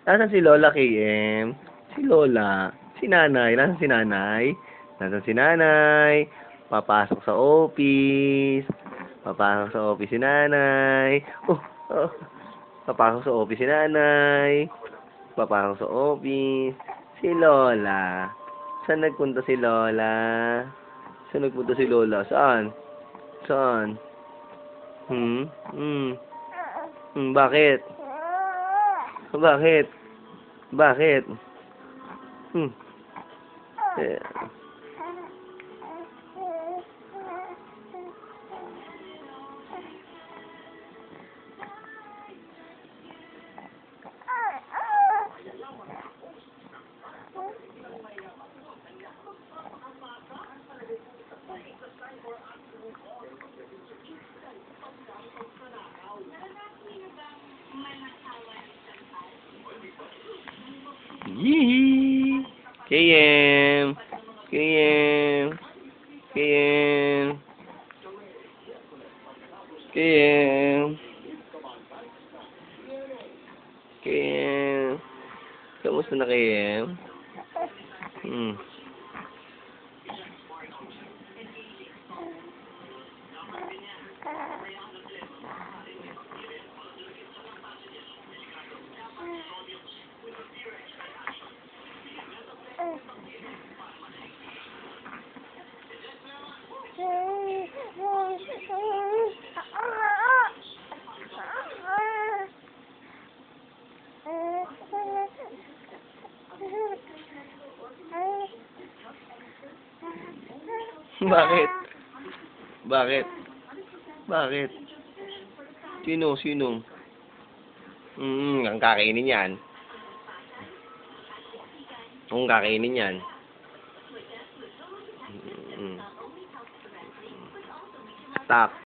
Nasaan si Lola KM? Si Lola. Si Nanay. Nasaan si Nanay? Nasaan si Nanay? Papasok sa office. Papasok sa office si Nanay. Oh. Papasok sa office si Nanay. Papasok sa office. Si Lola. Saan nagpunta si Lola? Saan nagpunta si Lola? Saan? Saan? Hmm? Hmm. Bakit? Bakit? Bakit? Hmm. Eh. Yee! KM! KM! KM! KM! KM! Kamusta na KM? Hmm. Bakit? Bakit? Bakit? Sino? Ang kakainin yan. Ang kakainin yan. Stop.